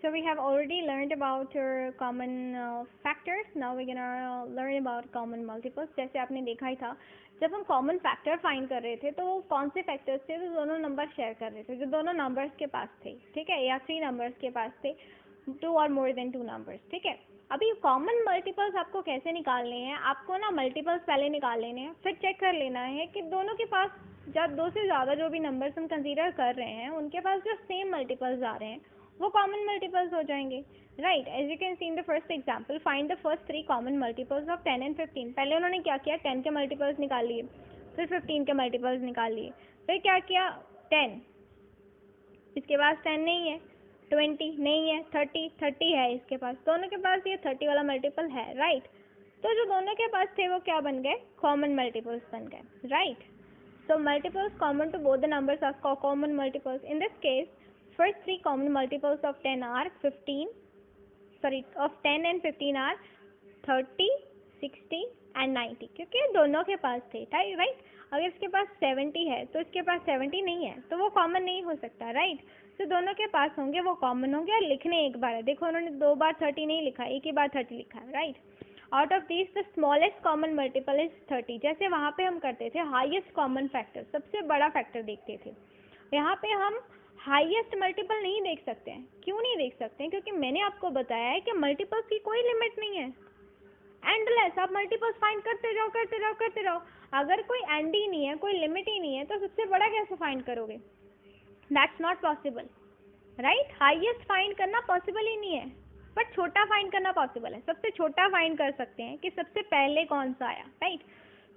So we have already learned about common factors. Now we're gonna learn about common multiples. जैसे आपने देखा ही था, जब हम कॉमन फैक्टर फाइंड कर रहे थे तो वो कौन से फैक्टर्स थे जो दोनों नंबर शेयर कर रहे थे, जो दोनों नंबर्स के पास थे, ठीक है, या 3 नंबर्स के पास थे, 2 और मोर देन 2 नंबर्स, ठीक है। अभी कॉमन मल्टीपल्स आपको कैसे निकालने हैं, आपको ना मल्टीपल्स पहले निकाल लेने हैं, फिर चेक कर लेना है कि दोनों के पास जब 2 से ज़्यादा जो भी नंबर्स हम कंसीडर कर रहे हैं उनके पास जो सेम मल्टीपल्स आ रहे हैं वो कॉमन मल्टीपल्स हो जाएंगे, right. As you can see in the first example, find the first 3 common multiples of 10 and 15। पहले उन्होंने क्या किया, 10 के मल्टीपल्स निकाल लिए, फिर 15 के मल्टीपल्स निकाल लिए, फिर क्या किया, 10, इसके पास 10 नहीं है, 20 नहीं है, 30 है इसके पास, दोनों के पास ये 30 वाला मल्टीपल है, राइट। तो जो दोनों के पास थे वो क्या बन गए, कॉमन मल्टीपल्स बन गए, right. So multiples common to both the numbers are common multiples. In this case, first 3 common multiples of 10 are 15. Of 10 and 15 are 30, 60 and 90. क्योंकि दोनों के पास थे, राइट। अगर इसके पास 70 है तो इसके पास 70 नहीं है, तो वो कॉमन नहीं हो सकता, राइट। तो दोनों के पास होंगे, वो कॉमन होंगे। और लिखने एक बार है, देखो उन्होंने 2 बार 30 नहीं लिखा, एक ही बार 30 लिखा है, right. Out of this the smallest common multiple is 30। जैसे वहाँ पे हम करते थे हाईएस्ट कॉमन फैक्टर, सबसे बड़ा फैक्टर देखते थे, यहाँ पे हम हाईएस्ट मल्टीपल नहीं देख सकते हैं। क्यों नहीं देख सकते हैं, क्योंकि मैंने आपको बताया है कि मल्टीपल्स की कोई लिमिट नहीं है, एंडलेस। आप मल्टीपल्स फाइंड करते जाओ करते रहो करते रहो। अगर कोई एंड ही नहीं है, कोई लिमिट ही नहीं है, तो सबसे बड़ा कैसे फाइंड करोगे, that's not possible, right. Highest find करना पॉसिबल ही नहीं है, बट छोटा फाइंड करना पॉसिबल है। सबसे छोटा फाइंड कर सकते हैं कि सबसे पहले कौन सा आया, राइट।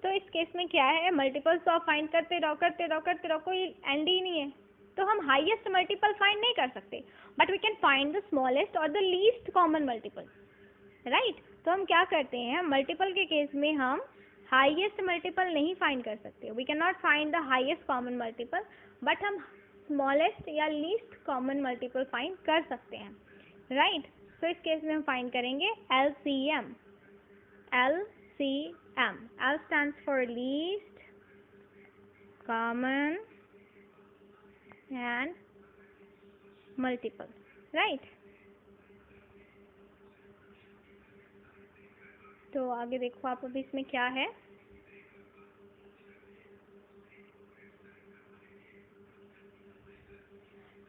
तो इस केस में क्या है, मल्टीपल्स ऑफ फाइंड करते रहो करते रहो करते रहो, कोई एंड ही नहीं है, तो हम हाईएस्ट मल्टीपल फाइंड नहीं कर सकते, but we can find the smallest और the least common multiple, right. तो हम क्या करते हैं, मल्टीपल के केस में हम हाईएस्ट मल्टीपल नहीं फाइंड कर सकते, we can not find the highest common multiple, but हम स्मॉलेस्ट या लीस्ट कॉमन मल्टीपल फाइंड कर सकते हैं, राइट। तो इस केस में हम फाइंड करेंगे LCM. LCM. L stands for least common and multiple, right? तो आगे देखो आप, अभी इसमें क्या है,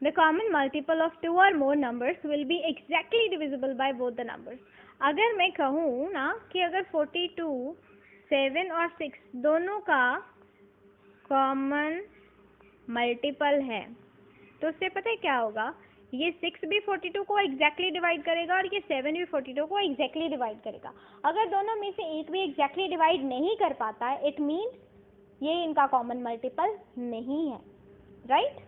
The common multiple of 2 or more numbers will be exactly divisible by both the numbers. अगर मैं कहूँ ना कि अगर 42, 7 और 6 दोनों का कॉमन मल्टीपल है, तो उससे पता है क्या होगा, ये 6 भी 42 को एग्जैक्टली डिवाइड करेगा और ये 7 भी 42 को एग्जैक्टली डिवाइड करेगा। अगर दोनों में से एक भी एग्जैक्टली डिवाइड नहीं कर पाता है, इट मीन्स ये इनका कॉमन मल्टीपल नहीं है, राइट।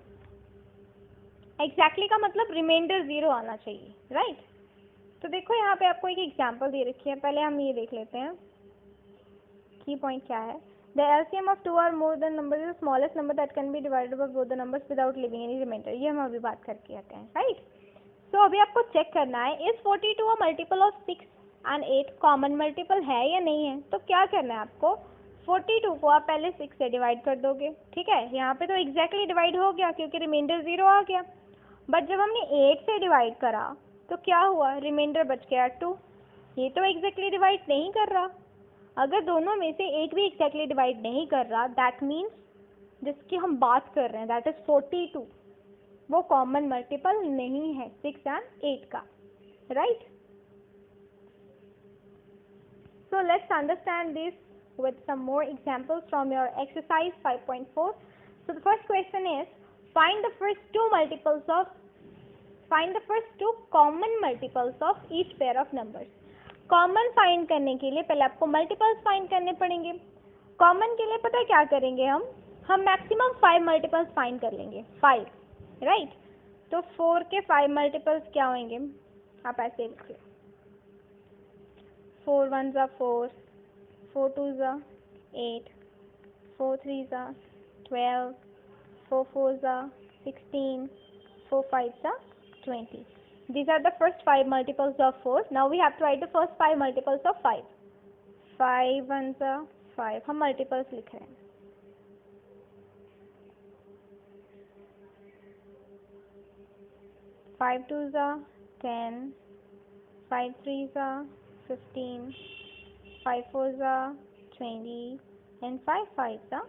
एग्जैक्टली का मतलब रिमाइंडर 0 आना चाहिए, राइट। तो देखो यहाँ पे आपको एक एग्जांपल दे रखी है, पहले हम ये देख लेते हैं की पॉइंट क्या है। द LCM ऑफ 2 और more than number is the smallest number that can be divided by both the numbers without living any reminder. ये हम अभी बात करके आते हैं, राइट। सो अभी आपको चेक करना है, is 42 a multiple of 6 and 8 common multiple है या नहीं है। तो क्या करना है आपको, 42 को आप पहले 6 से डिवाइड कर दोगे, ठीक है। यहाँ पे तो एग्जैक्टली डिवाइड हो गया क्योंकि रिमाइंडर 0 आ गया, बट जब हमने 8 से डिवाइड करा तो क्या हुआ, रिमाइंडर बच गया 2। ये तो एग्जैक्टली डिवाइड नहीं कर रहा। अगर दोनों में से एक भी एग्जैक्टली डिवाइड नहीं कर रहा, दैट मीन्स जिसकी हम बात कर रहे हैं दैट इज 42, वो कॉमन मल्टीपल नहीं है 6 एंड 8 का, right. So let's understand this with some more examples from your exercise 5.4. So the first question is, find the first two common multiples of each pair of numbers. Common find करने के लिए पहले आपको multiples find करने पड़ेंगे। Common के लिए पता है क्या करेंगे, हम मैक्सिमम 5 मल्टीपल्स फाइंड कर लेंगे, 5, राइट। तो 4 के 5 मल्टीपल्स क्या होंगे, आप ऐसे लिख लो, 4 1 ज़ा 4, 4 2 ज़ा 8, 4 3 ज़ा 12, 4 4 ज़ा 16, 4 5 ज़ा 20. These are the first 5 multiples of 4. Now we have to write the first 5 multiples of 5. 5 1 ज़ा 5, हम मल्टीपल्स लिख रहे हैं। 5 2 ज़ा 10, 5 3s are 15, 5 4s are 20 and 5 5s are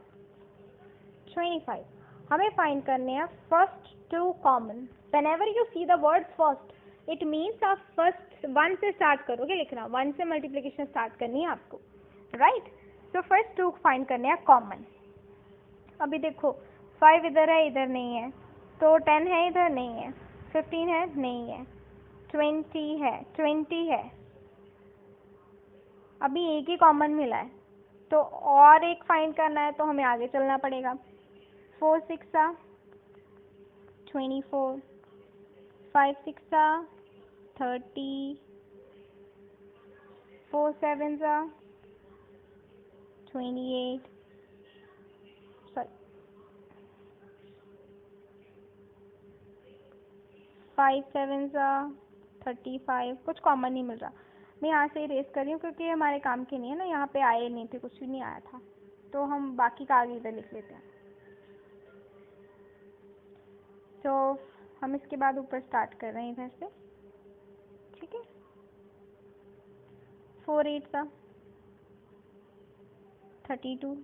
25. हमें फाइंड करने हैं first two common. Whenever you see the word first, it means आप फर्स्ट 1 से स्टार्ट करोगे लिखना. 1 से मल्टीप्लिकेशन स्टार्ट करनी है आपको, right. So first two find करने हैं कॉमन. अभी देखो 5 इधर है, इधर नहीं है, तो 10 है, इधर नहीं है, 15 है, नहीं है, 20 है. अभी एक ही कॉमन मिला है, तो और एक फाइंड करना है, तो हमें आगे चलना पड़ेगा. 4 6 24, 5 6 30, 4 7 28, सॉरी 5 7 35. कुछ कॉमन नहीं मिल रहा. मैं यहाँ से इरेज कर रही हूँ क्योंकि ये हमारे काम की नहीं है ना. यहाँ पे आए नहीं थे, कुछ भी नहीं आया था, तो हम बाकी का आगे इधर लिख लेते हैं. तो हम इसके बाद ऊपर स्टार्ट कर रहे हैं इधर से, ठीक है. 4 8 32,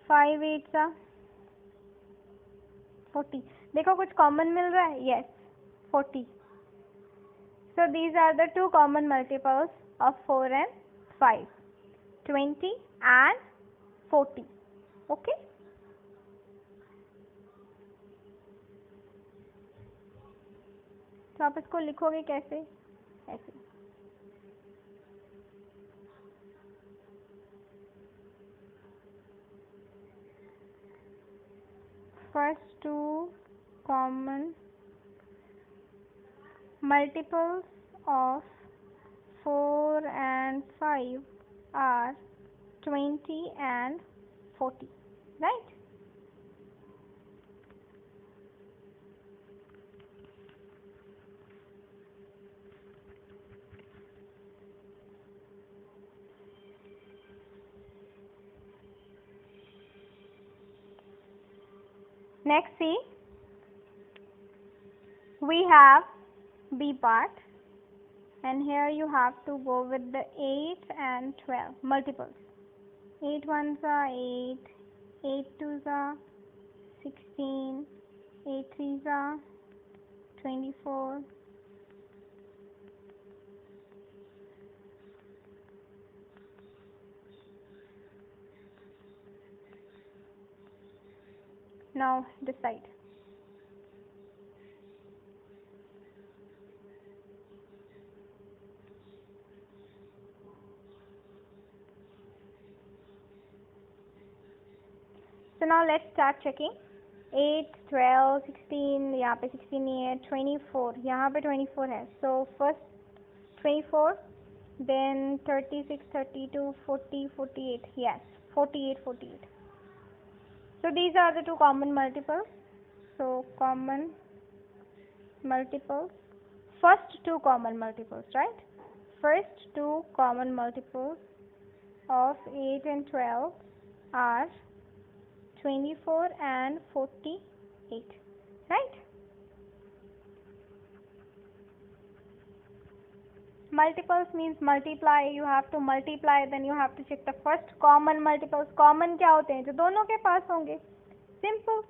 5 8 40. देखो कुछ कॉमन मिल रहा है. Yes, 40. So these are the two common multiples of 4 and 5, 20 and 40. Okay. तो आप इसको लिखोगे कैसे? ऐसे. First two common multiples of 4 and 5 are 20 and 40, right? Next, see, we have B part, and here you have to go with the 8 and 12 multiples. 8 1s are 8, 8 2s are 16, 8 3s are 24, now decide. So now let's start checking. 8 12 16, यहाँ पे 16 नहीं है. 24, यहाँ पे 24 है. So first 24, then 36 32 40 48. Yes, 48 48. So these are the two common multiples. So common multiples, first two common multiples, right? First two common multiples of 8 and 12 are 24 and 48, right? Multiples means multiply. You have to multiply, then you have to check the first common multiples. Common क्या होते हैं? जो दोनों के पास होंगे. Simple.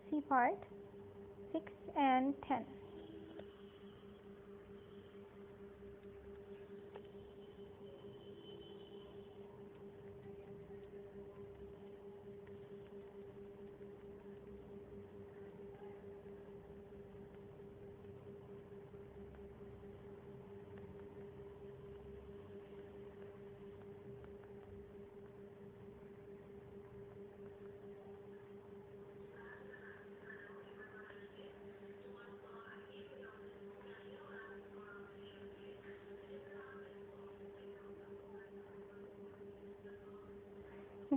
C part 6 and 10.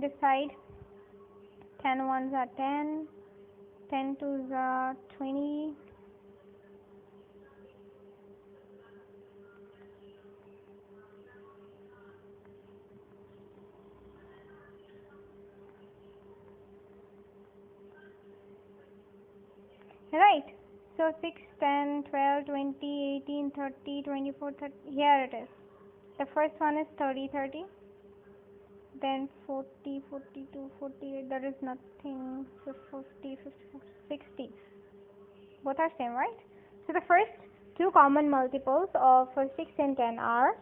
Decide. 10 1s are 10, 10 2s are 20, right? So 6, 10, 12, 20, 18, 30, 24, 30. Here it is. The first one is 30, 30. Then 40, 42, 48. There is nothing. So 50, 54, 60. Both are same, right? So the first two common multiples of 6 and 10 are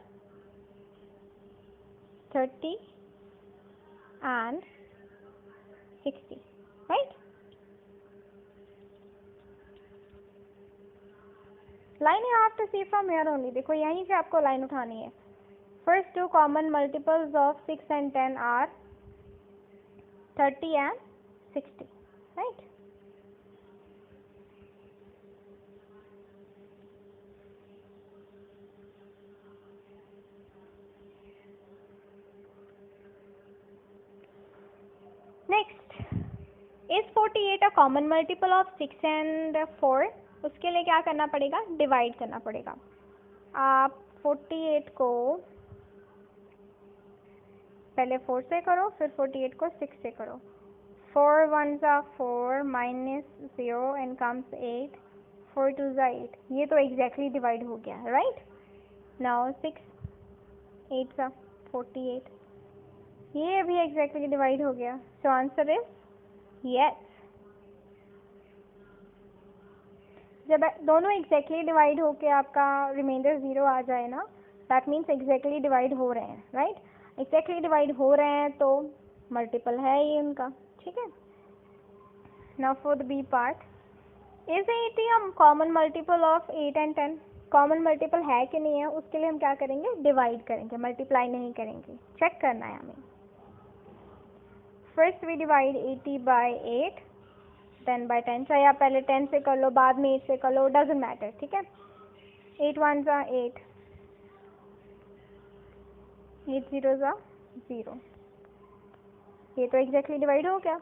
30 and 60, right? Line you have to see from here only. देखो यहीं से आपको line उठानी है. First two common multiples of 6 and 10 are 30 and 60, right? Next, is 48 a common multiple of 6 and 4? उसके लिए क्या करना पड़ेगा? डिवाइड करना पड़ेगा. आप 48 को पहले 4 से करो, फिर 48 को 6 से करो. 4 1s are 4 minus 0 and comes 8. 4 2s are 8. ये तो exactly divide हो गया, right? Now 6 8s are 48. ये भी exactly divide हो गया. So answer is yes. जब दोनों exactly divide होके आपका remainder 0 आ जाए ना, that means exactly divide हो रहे हैं, right? Exactly divide हो रहे हैं तो multiple है ये उनका, ठीक है? Now for the B part, is 80 a common multiple of 8 and 10? Common multiple है कि नहीं है, उसके लिए हम क्या करेंगे? Divide करेंगे, multiply नहीं करेंगे. Check करना है हमें. First we divide 80 by 8. Then by 10. चाहे आप पहले 10 से कर लो, बाद में 8 से कर लो, doesn't matter, ठीक है? 8 1s are 8. 8 0s are 0. ये तो exactly divide हो गया.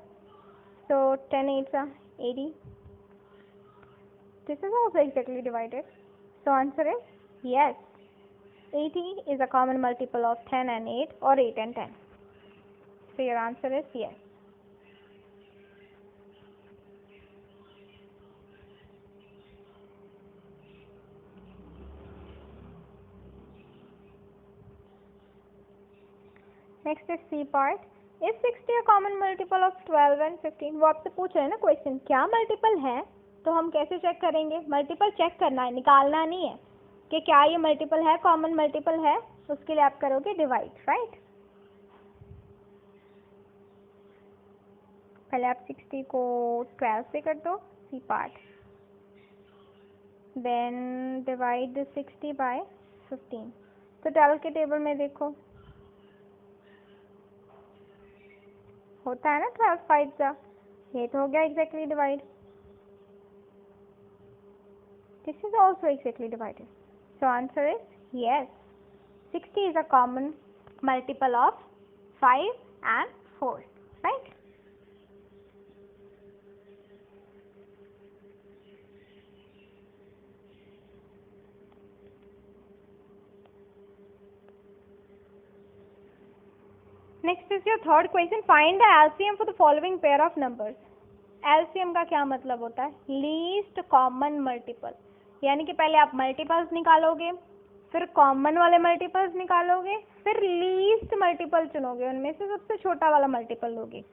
So 10 8s are 80. This is also exactly divided. So answer is yes. 80 is a common multiple of 10 and 8 or 8 and 10. So your answer is yes. Next is C part. Is 60 a common multiple of 12 and 15? वो आपसे पूछ रहे हैं ना question, क्या multiple है? तो हम कैसे चेक करेंगे? मल्टीपल चेक करना है, निकालना नहीं है कि क्या ये मल्टीपल है, कॉमन मल्टीपल है. उसके लिए आप करोगे डिवाइड, राइट? पहले आप 60 को 12 से कर दो, C part. Then divide 60 by 15. तो 12 के टेबल में देखो, होता है ना 12 5 का. ये तो हो गया exactly divide. This is also exactly divided. So answer is yes. 60 is a common multiple of 5 and 4, right? Next is your third question. Find the LCM for the following pair of numbers. LCM का क्या मतलब होता है? Least common multiple. यानी कि पहले आप multiples निकालोगे, फिर common वाले multiples निकालोगे, फिर least multiple चुनोगे, उनमें से सबसे छोटा वाला multiple लोगे,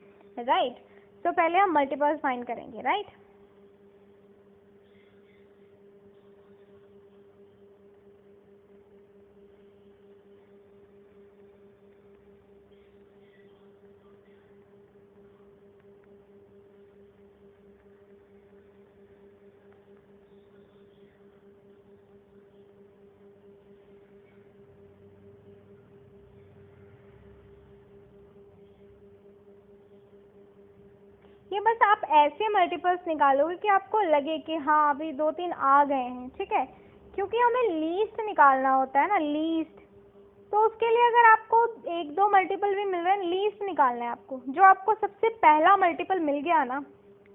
right? So पहले हम multiples find करेंगे, right? ये बस आप ऐसे मल्टीपल्स निकालोगे कि आपको लगे कि हाँ अभी 2-3 आ गए हैं, ठीक है? क्योंकि हमें लीस्ट निकालना होता है ना, लीस्ट. तो उसके लिए अगर आपको 1-2 मल्टीपल भी मिल रहे हैं, लीस्ट निकालना है आपको. जो आपको सबसे पहला मल्टीपल मिल गया ना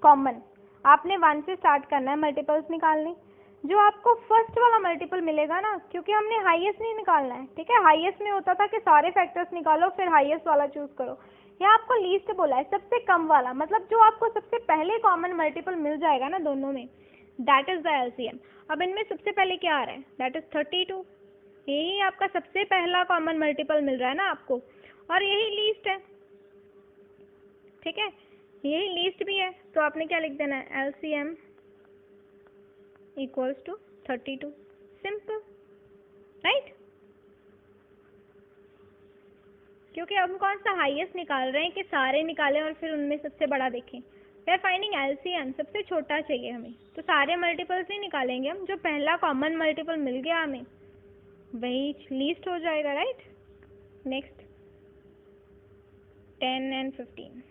कॉमन, आपने 1 से स्टार्ट करना है मल्टीपल्स निकालने. जो आपको फर्स्ट वाला मल्टीपल मिलेगा ना, क्योंकि हमने हाईएस्ट नहीं निकालना है, ठीक है? हाईएस्ट में होता था कि सारे फैक्टर्स निकालो फिर हाईएस्ट वाला चूज करो. यहाँ आपको लीस्ट बोला है, सबसे कम वाला. मतलब जो आपको सबसे पहले कॉमन मल्टीपल मिल जाएगा ना दोनों में, दैट इज द LCM। अब इनमें सबसे पहले क्या आ रहा है, दैट इज 32। यही आपका सबसे पहला कॉमन मल्टीपल मिल रहा है ना आपको, और यही लीस्ट है, ठीक है, यही लीस्ट भी है। तो आपने क्या लिख देना है, LCM equals to 32, simple, right. क्योंकि अब हम कौन सा हाईएस्ट निकाल रहे हैं कि सारे निकालें और फिर उनमें सबसे बड़ा देखें। वी आर फाइंडिंग LCM, सबसे छोटा चाहिए हमें, तो सारे मल्टीपल्स नहीं निकालेंगे हम, जो पहला कॉमन मल्टीपल मिल गया हमें वही लीस्ट हो जाएगा, राइट। Next 10 and 15।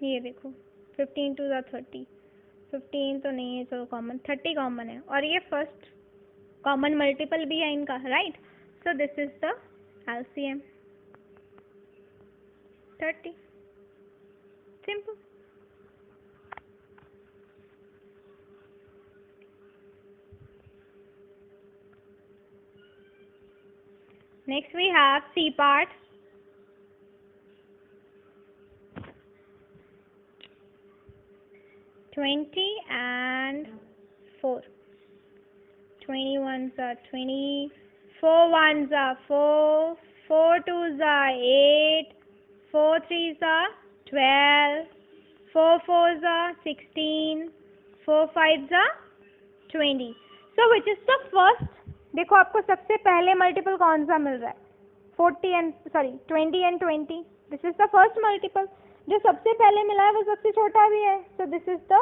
ये देखो 15 to the 30, 15 तो नहीं है, चलो कॉमन, 30 कॉमन है, और ये फर्स्ट कॉमन मल्टीपल भी है इनका, right. So this is the LCM 30, simple. Next we have C part. Twenty and 4. 20 ones are 20. 4 ones are 4. 4 twos are 8. 4 threes are 12. 4 fours are 16. 4 fives are 20. So which is the first? देखो आपको सबसे पहले multiple कौन सा मिल रहा है, 20 and 20। This is the first multiple, जो सबसे पहले मिला है वो सबसे छोटा भी है। So this is the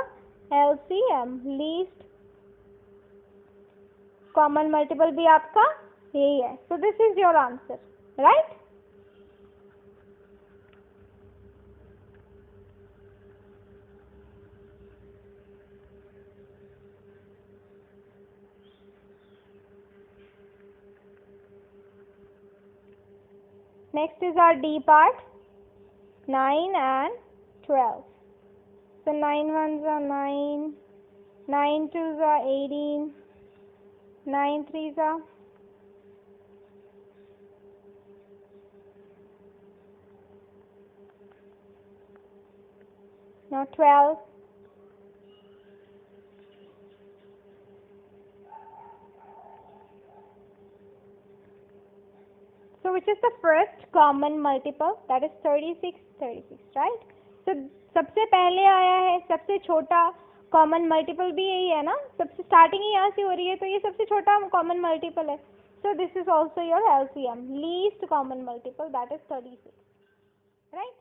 LCM, least common multiple भी आपका यही है। So this is your answer, right. Next is our D part, 9 and 12. So 9 ones are 9, 9 twos are 18, 9 threes are 12. So which is the first common multiple? That is 36, 36, right? So सबसे पहले आया है, सबसे छोटा कॉमन मल्टीपल भी यही है ना, सबसे स्टार्टिंग ही यहाँ से हो रही है, तो ये सबसे छोटा कॉमन मल्टीपल है। So this is also your LCM, least common multiple, that is 36, right?